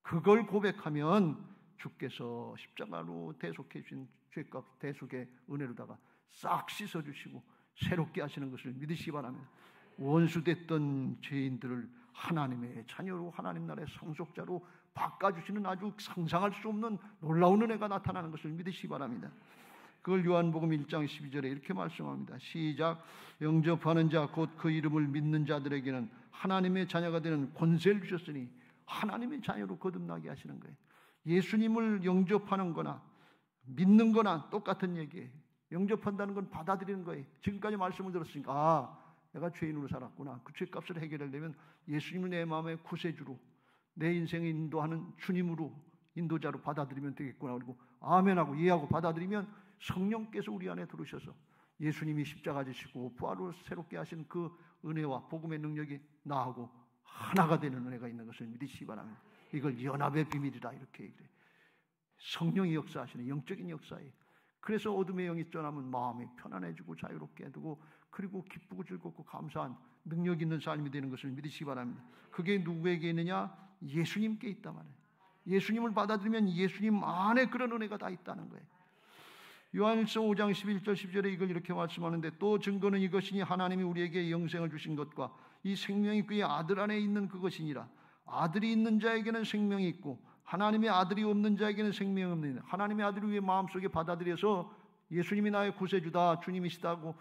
그걸 고백하면 주께서 십자가로 대속해 주신 죄값 대속의 은혜로다가 싹 씻어주시고 새롭게 하시는 것을 믿으시기 바랍니다. 원수됐던 죄인들을 하나님의 자녀로 하나님 나라의 상속자로 바꿔주시는 아주 상상할 수 없는 놀라운 은혜가 나타나는 것을 믿으시기 바랍니다. 그걸 요한복음 1장 12절에 이렇게 말씀합니다. 시작. 영접하는 자 곧 그 이름을 믿는 자들에게는 하나님의 자녀가 되는 권세를 주셨으니 하나님의 자녀로 거듭나게 하시는 거예요. 예수님을 영접하는 거나 믿는 거나 똑같은 얘기예요. 영접한다는 건 받아들이는 거예요. 지금까지 말씀을 들었으니까 내가 죄인으로 살았구나. 그 죄값을 해결하려면 예수님을 내 마음의 구세주로 내 인생을 인도하는 주님으로 인도자로 받아들이면 되겠구나. 그리고 아멘하고 이해하고 받아들이면 성령께서 우리 안에 들어오셔서 예수님이 십자가 지시고 부활로 새롭게 하신 그 은혜와 복음의 능력이 나하고 하나가 되는 은혜가 있는 것을 믿으시기 바랍니다. 이걸 연합의 비밀이라 이렇게 얘기해요. 성령이 역사하시는 영적인 역사예요. 그래서 어둠의 영이 떠나면 마음이 편안해지고 자유롭게 되고 그리고 기쁘고 즐겁고 감사한 능력 있는 삶이 되는 것을 믿으시기 바랍니다. 그게 누구에게 있느냐? 예수님께 있단 말이에요. 예수님을 받아들이면 예수님 안에 그런 은혜가 다 있다는 거예요. 요한일서 5장 11절 12절에 이걸 이렇게 말씀하는데 또 증거는 이것이니 하나님이 우리에게 영생을 주신 것과 이 생명이 그의 아들 안에 있는 그것이니라. 아들이 있는 자에게는 생명이 있고 하나님의 아들이 없는 자에게는 생명이 없느니라. 하나님의 아들을 우리의 마음속에 받아들여서 예수님이 나의 구세주다 주님이시다고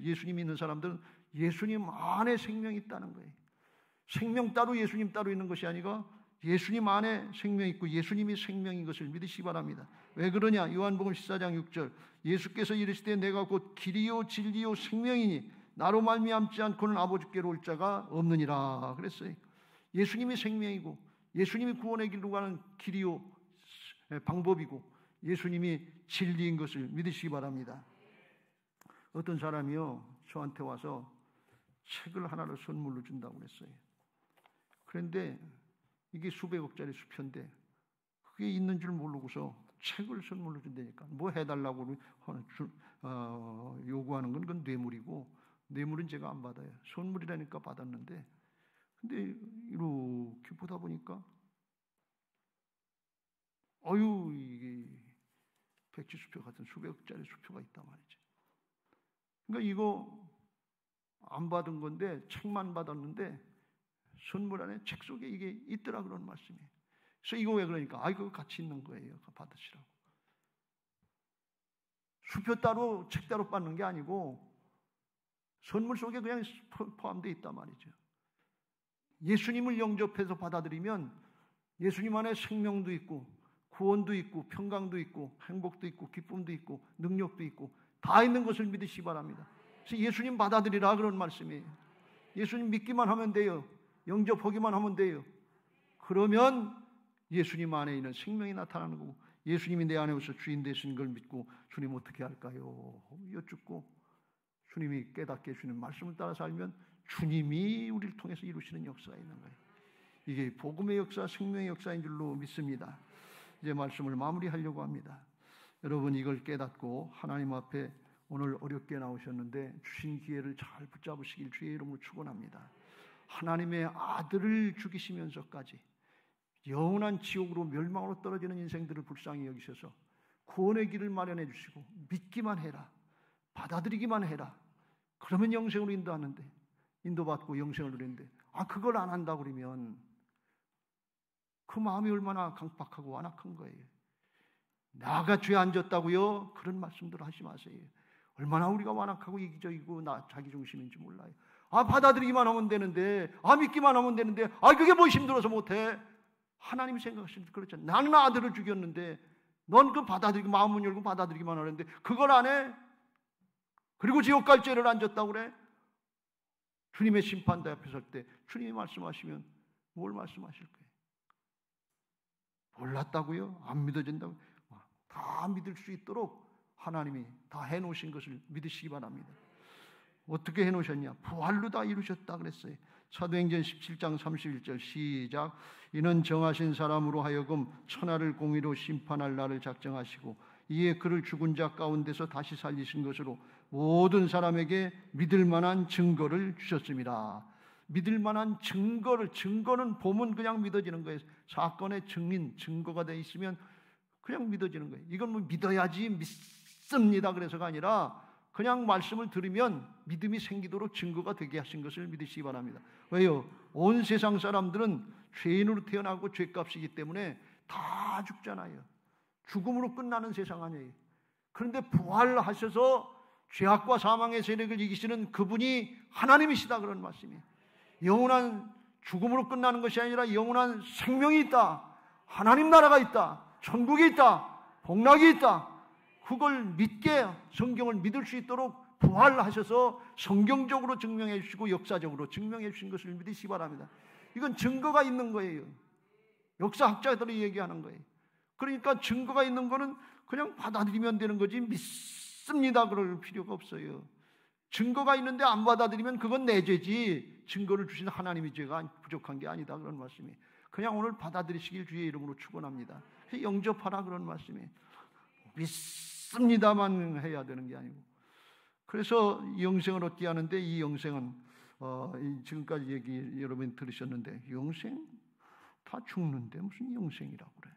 예수님이 있는 사람들은 예수님 안에 생명이 있다는 거예요. 생명 따로 예수님 따로 있는 것이 아니라 예수님 안에 생명이 있고 예수님이 생명인 것을 믿으시기 바랍니다. 왜 그러냐? 요한복음 14장 6절 예수께서 이르시되 내가 곧 길이요 진리요 생명이니 나로 말미암지 않고는 아버지께로 올 자가 없느니라 그랬어요. 예수님이 생명이고 예수님이 구원의 길로 가는 길이요 방법이고 예수님이 진리인 것을 믿으시기 바랍니다. 어떤 사람이요 저한테 와서 책을 하나를 선물로 준다고 그랬어요. 그런데 이게 수백억짜리 수표인데 그게 있는 줄 모르고서 책을 선물로 준다니까 뭐 해달라고 요구하는 건 그건 뇌물이고 뇌물은 제가 안 받아요. 선물이라니까 받았는데 근데 이렇게 보다 보니까 이게 백지수표 같은 수백억짜리 수표가 있단 말이죠. 그러니까 이거 안 받은 건데 책만 받았는데 선물 안에 책 속에 이게 있더라 그런 말씀이에요. 그래서 이거 왜 그러니까 이거 같이 있는 거예요. 받으시라고. 수표 따로 책 따로 받는 게 아니고 선물 속에 그냥 포함되어 있단 말이죠. 예수님을 영접해서 받아들이면 예수님 안에 생명도 있고 구원도 있고 평강도 있고 행복도 있고 기쁨도 있고 능력도 있고 다 있는 것을 믿으시기 바랍니다. 그래서 예수님 받아들이라 그런 말씀이에요. 예수님 믿기만 하면 돼요. 영접하기만 하면 돼요. 그러면 예수님 안에 있는 생명이 나타나는 거고 예수님이 내 안에 오셔서 주인 되시는 걸 믿고 주님 어떻게 할까요? 여쭙고 주님이 깨닫게 해주시는 말씀을 따라 살면 주님이 우리를 통해서 이루시는 역사가 있는 거예요. 이게 복음의 역사, 생명의 역사인 줄로 믿습니다. 이제 말씀을 마무리하려고 합니다. 여러분 이걸 깨닫고 하나님 앞에 오늘 어렵게 나오셨는데 주신 기회를 잘 붙잡으시길 주의 이름으로 축원합니다. 하나님의 아들을 죽이시면서까지 영원한 지옥으로 멸망으로 떨어지는 인생들을 불쌍히 여기셔서 구원의 길을 마련해 주시고 믿기만 해라. 받아들이기만 해라. 그러면 영생으로 인도하는데 인도받고 영생을 누리는데 그걸 안 한다 그러면 그 마음이 얼마나 강박하고 완악한 거예요. 나가 죄 안 졌다고요? 그런 말씀들 하지 마세요. 얼마나 우리가 완악하고 이기적이고 자기중심인지 몰라요. 받아들이기만 하면 되는데 믿기만 하면 되는데 그게 뭐 힘들어서 못해. 하나님 생각하시면 그렇죠. 나는 아들을 죽였는데 넌 그 받아들이기 마음을 열고 받아들이기만 하는데 그걸 안 해? 그리고 지옥 갈 죄를 안 졌다고 그래? 주님의 심판대 앞에 설 때 주님이 말씀하시면 뭘 말씀하실 거예요? 몰랐다고요? 안 믿어진다고요? 다 믿을 수 있도록 하나님이 다 해놓으신 것을 믿으시기 바랍니다. 어떻게 해놓으셨냐? 부활로 다 이루셨다 그랬어요. 사도행전 17장 31절 시작. 이는 정하신 사람으로 하여금 천하를 공의로 심판할 날을 작정하시고 이에 그를 죽은 자 가운데서 다시 살리신 것으로 모든 사람에게 믿을 만한 증거를 주셨습니다. 믿을 만한 증거는 보면 그냥 믿어지는 거예요. 사건의 증거가 돼 있으면 그냥 믿어지는 거예요. 이건 뭐 믿어야지 믿습니다 그래서가 아니라 그냥 말씀을 들으면 믿음이 생기도록 증거가 되게 하신 것을 믿으시기 바랍니다. 왜요? 온 세상 사람들은 죄인으로 태어나고 죄값이기 때문에 다 죽잖아요. 죽음으로 끝나는 세상 아니에요. 그런데 부활하셔서 죄악과 사망의 세력을 이기시는 그분이 하나님이시다 그런 말씀이에요. 영원한 죽음으로 끝나는 것이 아니라 영원한 생명이 있다. 하나님 나라가 있다. 천국이 있다. 복락이 있다. 그걸 믿게 성경을 믿을 수 있도록 부활하셔서 성경적으로 증명해 주시고 역사적으로 증명해 주신 것을 믿으시기 바랍니다. 이건 증거가 있는 거예요. 역사학자들이 얘기하는 거예요. 그러니까 증거가 있는 거는 그냥 받아들이면 되는 거지 믿습니다 그럴 필요가 없어요. 증거가 있는데 안 받아들이면 그건 내 죄지 증거를 주신 하나님의 죄가 부족한 게 아니다 그런 말씀이에요. 그냥 오늘 받아들이시길 주의 이름으로 축원합니다. 영접하라 그런 말씀이에요. 믿습니다만 해야 되는 게 아니고. 그래서 이 영생을 얻게 하는데 이 영생은 지금까지 얘기 여러분 들으셨는데 영생 다 죽는데 무슨 영생이라고 그래.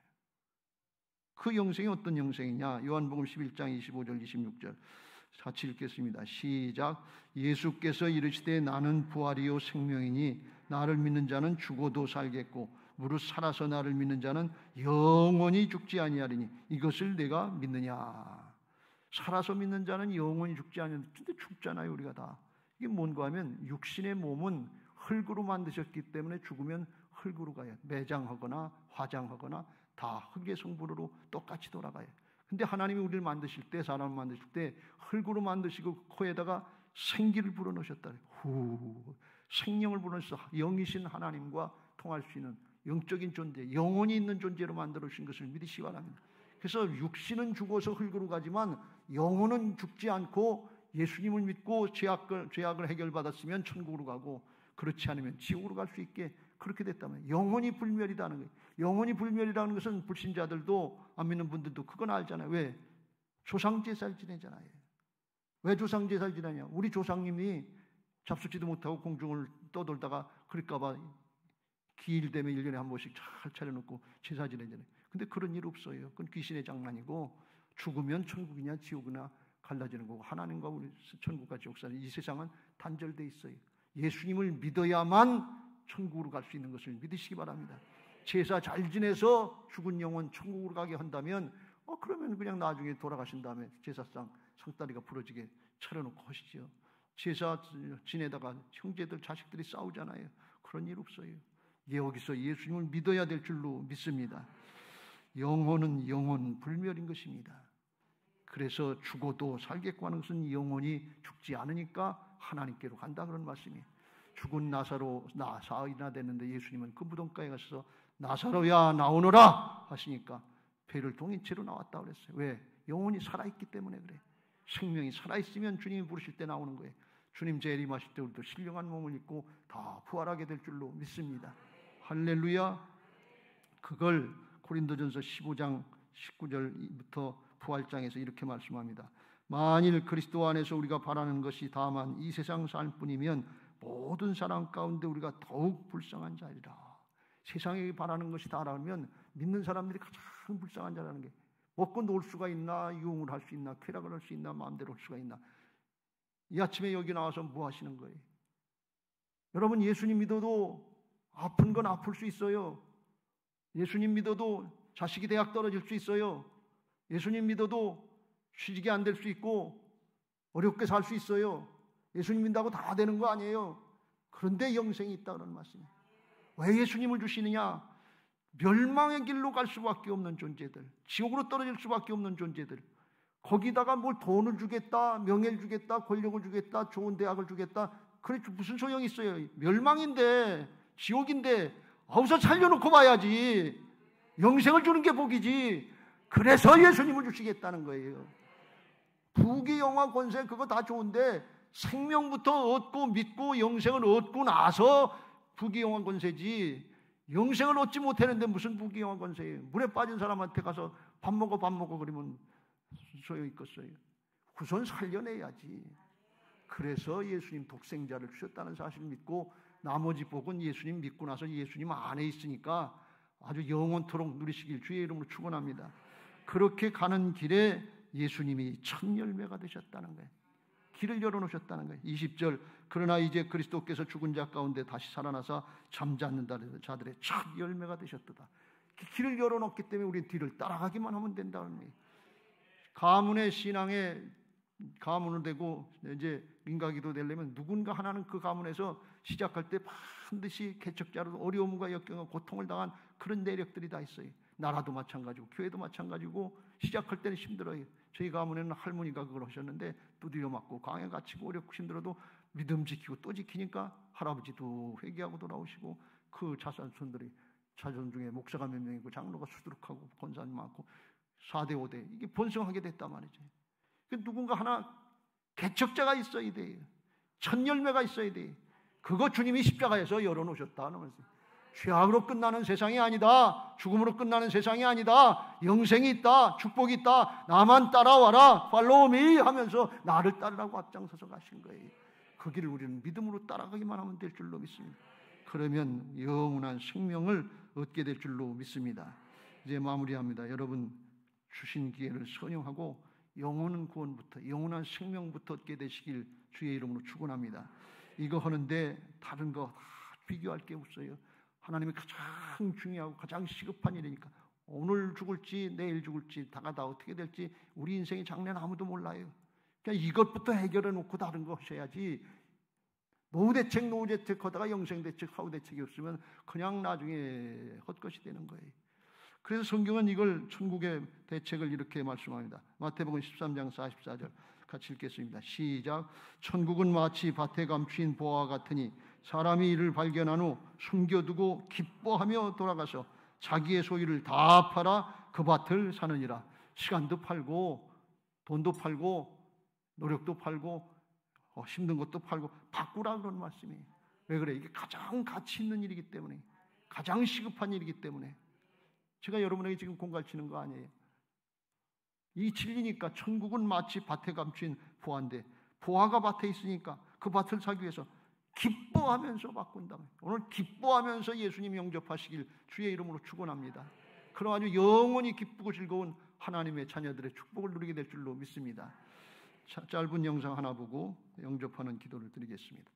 그 영생이 어떤 영생이냐? 요한복음 11장 25절 26절 같이 읽겠습니다. 시작. 예수께서 이르시되 나는 부활이요 생명이니 나를 믿는 자는 죽어도 살겠고 무릇 살아서 나를 믿는 자는 영원히 죽지 아니하리니 이것을 내가 믿느냐. 살아서 믿는 자는 영원히 죽지 아니하리니. 근데 죽잖아요 우리가 다. 이게 뭔가 하면 육신의 몸은 흙으로 만드셨기 때문에 죽으면 흙으로 가요. 매장하거나 화장하거나 다 흙의 성분으로 똑같이 돌아가요. 근데 하나님이 우리를 만드실 때 사람을 만드실 때 흙으로 만드시고 코에다가 생기를 불어넣으셨다. 생명을 불어넣어서 영이신 하나님과 통할 수 있는 영적인 존재, 영혼이 있는 존재로 만들어 주신 것을 믿으시기 바랍니다. 그래서 육신은 죽어서 흙으로 가지만 영혼은 죽지 않고 예수님을 믿고 죄악을 해결받았으면 천국으로 가고 그렇지 않으면 지옥으로 갈 수 있게 그렇게 됐다면 영혼이 불멸이라는 거예요. 영혼이 불멸이라는 것은 불신자들도 안 믿는 분들도 그건 알잖아요. 왜? 조상제사를 지내잖아요. 왜 조상제사를 지내냐? 우리 조상님이 잡숫지도 못하고 공중을 떠돌다가 그럴까 봐 기일 되면 1년에 한 번씩 잘 차려놓고 제사 지내잖아요. 근데 그런 일 없어요. 그건 귀신의 장난이고 죽으면 천국이냐 지옥이나 갈라지는 거고 하나님과 우리 천국과 지옥 사는 이 세상은 단절되어 있어요. 예수님을 믿어야만 천국으로 갈 수 있는 것을 믿으시기 바랍니다. 제사 잘 지내서 죽은 영혼 천국으로 가게 한다면 그러면 그냥 나중에 돌아가신 다음에 제사상 상다리가 부러지게 차려놓고 하시죠. 제사 지내다가 형제들 자식들이 싸우잖아요. 그런 일 없어요. 여기서 예수님을 믿어야 될 줄로 믿습니다. 영혼은 영혼 불멸인 것입니다. 그래서 죽어도 살겠고 하는 것은 영혼이 죽지 않으니까 하나님께로 간다 그런 말씀이에요. 죽은 나사로 사흘이나 됐는데 예수님은 그 무덤가에 가셔서 나사로야 나오너라 하시니까 배를 동인 채로 나왔다 그랬어요. 왜? 영혼이 살아있기 때문에 그래. 생명이 살아있으면 주님이 부르실 때 나오는 거예요. 주님 재림하실 때 우리도 신령한 몸을 입고 다 부활하게 될 줄로 믿습니다. 할렐루야. 그걸 고린도전서 15장 19절부터 부활장에서 이렇게 말씀합니다. 만일 그리스도 안에서 우리가 바라는 것이 다만 이 세상 삶뿐이면 모든 사람 가운데 우리가 더욱 불쌍한 자리라. 세상에 바라는 것이 다라면 믿는 사람들이 가장 불쌍한 자라는 게 먹고 놀 수가 있나, 유흥을 할 수 있나, 쾌락을 할 수 있나, 마음대로 할 수가 있나. 이 아침에 여기 나와서 뭐 하시는 거예요? 여러분 예수님 믿어도 아픈 건 아플 수 있어요. 예수님 믿어도 자식이 대학 떨어질 수 있어요. 예수님 믿어도 취직이 안 될 수 있고 어렵게 살 수 있어요. 예수님 믿는다고 다 되는 거 아니에요. 그런데 영생이 있다는 말씀이에요. 왜 예수님을 주시느냐? 멸망의 길로 갈 수밖에 없는 존재들, 지옥으로 떨어질 수밖에 없는 존재들, 거기다가 뭘 돈을 주겠다, 명예를 주겠다, 권력을 주겠다, 좋은 대학을 주겠다, 그래 무슨 소용이 있어요? 멸망인데, 지옥인데 어디서 살려놓고 봐야지. 영생을 주는 게 복이지. 그래서 예수님을 주시겠다는 거예요. 부귀 영화 권세 그거 다 좋은데 생명부터 얻고 믿고 영생을 얻고 나서 부귀영화 권세지, 영생을 얻지 못했는데 무슨 부귀영화 권세예요? 물에 빠진 사람한테 가서 밥 먹어 그러면 소용이 있겠어요? 우선 살려내야지. 그래서 예수님 독생자를 주셨다는 사실을 믿고 나머지 복은 예수님 믿고 나서 예수님 안에 있으니까 아주 영원토록 누리시길 주의 이름으로 축원합니다. 그렇게 가는 길에 예수님이 첫 열매가 되셨다는 거예요. 길을 열어놓으셨다는 거예요. 20절, 그러나 이제 그리스도께서 죽은 자 가운데 다시 살아나사 잠자는 자들의 첫 열매가 되셨도다. 길을 열어놓기 때문에 우리 뒤를 따라가기만 하면 된다는 거예요. 가문의 신앙에 가문을 되고 이제 민가기도 되려면 누군가 하나는 그 가문에서 시작할 때 반드시 개척자로 어려움과 역경과 고통을 당한 그런 내력들이 다 있어요. 나라도 마찬가지고 교회도 마찬가지고 시작할 때는 힘들어요. 저희 가문에는 할머니가 그걸 하셨는데 두드려 맞고 강에 갇히고 어렵고 힘들어도 믿음 지키고 또 지키니까 할아버지도 회개하고 돌아오시고 그 자손들이 자손 중에 목사가 몇 명이고 장로가 수두룩하고 권사님 많고 4대 5대 이게 번성하게 됐단 말이죠. 누군가 하나 개척자가 있어야 돼요. 첫 열매가 있어야 돼요. 그거 주님이 십자가에서 열어놓으셨다는 말씀. 죄악으로 끝나는 세상이 아니다. 죽음으로 끝나는 세상이 아니다. 영생이 있다. 축복이 있다. 나만 따라와라. 팔로우 미 하면서 나를 따르라고 앞장서서 가신 거예요. 그 길을 우리는 믿음으로 따라가기만 하면 될 줄로 믿습니다. 그러면 영원한 생명을 얻게 될 줄로 믿습니다. 이제 마무리합니다. 여러분 주신 기회를 선용하고 영원한 구원부터 영원한 생명부터 얻게 되시길 주의 이름으로 축원합니다. 이거 하는데 다른 거 다 비교할 게 없어요. 하나님이 가장 중요하고 가장 시급한 일이니까 오늘 죽을지 내일 죽을지 다가 다 어떻게 될지 우리 인생의 장래는 아무도 몰라요. 그냥 이것부터 해결해 놓고 다른 거 하셔야지. 노후대책 하다가 영생대책 하후대책이 없으면 그냥 나중에 헛것이 되는 거예요. 그래서 성경은 이걸 천국의 대책을 이렇게 말씀합니다. 마태복음 13장 44절 같이 읽겠습니다. 시작. 천국은 마치 밭에 감추인 보화와 같으니 사람이 이를 발견한 후 숨겨두고 기뻐하며 돌아가서 자기의 소유를 다 팔아 그 밭을 사느니라. 시간도 팔고 돈도 팔고 노력도 팔고 힘든 것도 팔고 바꾸라 그런 말씀이에요. 왜 그래? 이게 가장 가치 있는 일이기 때문에, 가장 시급한 일이기 때문에. 제가 여러분에게 지금 공갈치는 거 아니에요. 이 진리니까. 천국은 마치 밭에 감춘 보화인데 보화가 밭에 있으니까 그 밭을 사기 위해서 기뻐하면서 바꾼다. 오늘 기뻐하면서 예수님 영접하시길 주의 이름으로 축원합니다. 그럼 아주 영원히 기쁘고 즐거운 하나님의 자녀들의 축복을 누리게 될 줄로 믿습니다. 짧은 영상 하나 보고 영접하는 기도를 드리겠습니다.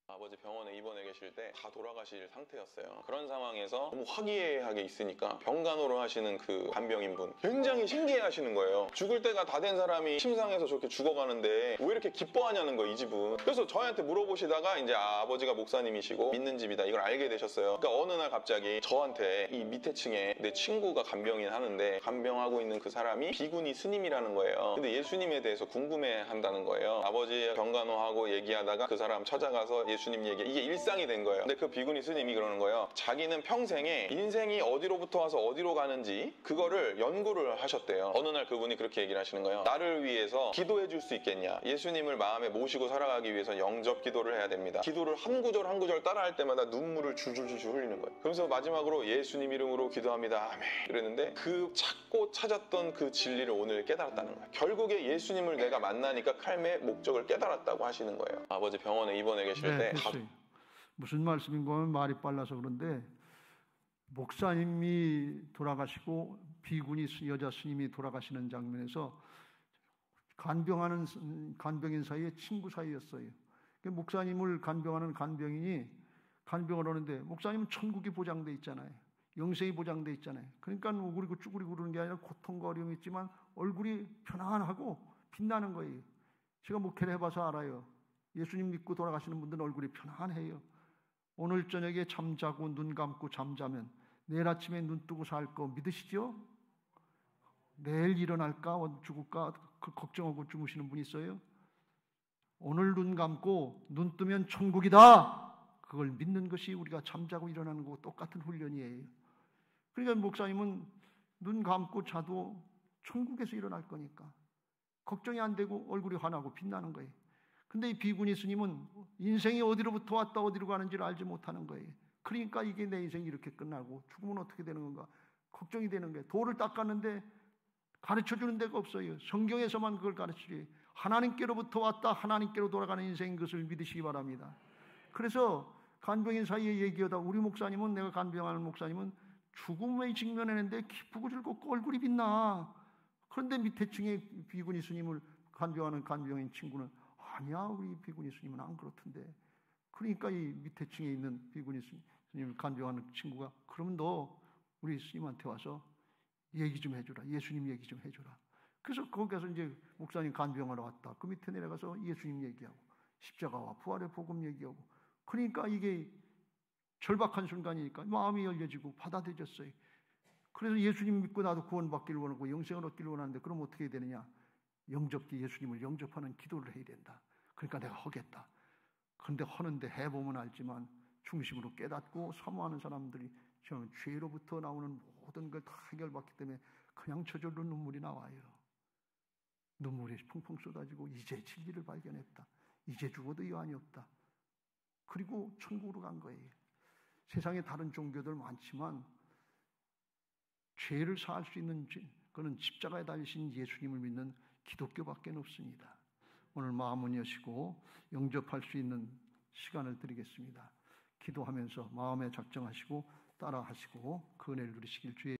아버지 병원에 입원해 계실 때 다 돌아가실 상태였어요. 그런 상황에서 너무 화기애애하게 있으니까 병간호를 하시는 그 간병인분 굉장히 신기해 하시는 거예요. 죽을 때가 다 된 사람이 침상에서 저렇게 죽어가는데 왜 이렇게 기뻐하냐는 거예요, 이 집은. 그래서 저희한테 물어보시다가 이제 아버지가 목사님이시고 믿는 집이다 이걸 알게 되셨어요. 그러니까 어느 날 갑자기 저한테 이 밑에 층에 내 친구가 간병인 하는데 간병하고 있는 그 사람이 비구니 스님이라는 거예요. 근데 예수님에 대해서 궁금해 한다는 거예요. 아버지 병간호하고 얘기하다가 그 사람 찾아가서 예수님 얘기, 이게 일상이 된 거예요. 근데 그 비구니 스님이 그러는 거예요. 자기는 평생에 인생이 어디로부터 와서 어디로 가는지 그거를 연구를 하셨대요. 어느 날 그분이 그렇게 얘기를 하시는 거예요. 나를 위해서 기도해 줄 수 있겠냐. 예수님을 마음에 모시고 살아가기 위해서 영접 기도를 해야 됩니다. 기도를 한 구절 한 구절 따라할 때마다 눈물을 줄줄줄 흘리는 거예요. 그러면서 마지막으로 예수님 이름으로 기도합니다. 아멘. 그랬는데 그 찾고 찾았던 그 진리를 오늘 깨달았다는 거예요. 결국에 예수님을 내가 만나니까 삶의 목적을 깨달았다고 하시는 거예요. 아버지 병원에 입원해 계실 때 무슨 말씀인가 하면 말이 빨라서 그런데 목사님이 돌아가시고 비구니 여자 스님이 돌아가시는 장면에서 간병인 사이에 친구 사이였어요. 목사님을 간병하는 간병인이 간병을 하는데 목사님은 천국이 보장돼 있잖아요. 영생이 보장돼 있잖아요. 그러니까 우그리고 쭈그리고 그러는 게 아니라 고통과 어려움이 있지만 얼굴이 편안하고 빛나는 거예요. 제가 목회를 해봐서 알아요. 예수님 믿고 돌아가시는 분들은 얼굴이 편안해요. 오늘 저녁에 잠자고 눈 감고 잠자면 내일 아침에 눈 뜨고 살 거 믿으시죠? 내일 일어날까 죽을까 걱정하고 주무시는 분 있어요? 오늘 눈 감고 눈 뜨면 천국이다. 그걸 믿는 것이 우리가 잠자고 일어나는 것과 똑같은 훈련이에요. 그러니까 목사님은 눈 감고 자도 천국에서 일어날 거니까 걱정이 안 되고 얼굴이 환하고 빛나는 거예요. 근데 이 비구니 스님은 인생이 어디로부터 왔다 어디로 가는지를 알지 못하는 거예요. 그러니까 이게 내 인생이 이렇게 끝나고 죽으면 어떻게 되는 건가 걱정이 되는 거예요. 돌을 닦았는데 가르쳐주는 데가 없어요. 성경에서만 그걸 가르치지. 하나님께로부터 왔다 하나님께로 돌아가는 인생인 것을 믿으시기 바랍니다. 그래서 간병인 사이에 얘기하다 우리 목사님은, 내가 간병하는 목사님은 죽음에 직면했는데 기쁘고 즐겁고 얼굴이 빛나. 그런데 밑에 층에 비구니 스님을 간병하는 간병인 친구는 아니야, 우리 비구니 스님은 안 그렇던데. 그러니까 이 밑에 층에 있는 비구니 스님을 간병하는 친구가 그러면 너 우리 스님한테 와서 얘기 좀 해주라. 예수님 얘기 좀 해주라. 그래서 거기서 이제 목사님 간병하러 왔다. 그 밑에 내려가서 예수님 얘기하고 십자가와 부활의 복음 얘기하고, 그러니까 이게 절박한 순간이니까 마음이 열려지고 받아들여졌어요. 그래서 예수님 믿고 나도 구원받기를 원하고 영생을 얻기를 원하는데 그럼 어떻게 해야 되느냐? 예수님을 영접하는 기도를 해야 된다. 그러니까 내가 하겠다. 그런데 하는데 해보면 알지만 중심으로 깨닫고 사모하는 사람들이 저는 죄로부터 나오는 모든 걸 다 해결받기 때문에 그냥 저절로 눈물이 나와요. 눈물이 펑펑 쏟아지고 이제 진리를 발견했다. 이제 죽어도 여한이 없다. 그리고 천국으로 간 거예요. 세상에 다른 종교들 많지만 죄를 사할 수 있는 그는 십자가에 달리신 예수님을 믿는 기독교밖에 없습니다. 오늘 마음을 여시고 영접할 수 있는 시간을 드리겠습니다. 기도하면서 마음에 작정하시고 따라하시고 그 은혜를 누리시길 주의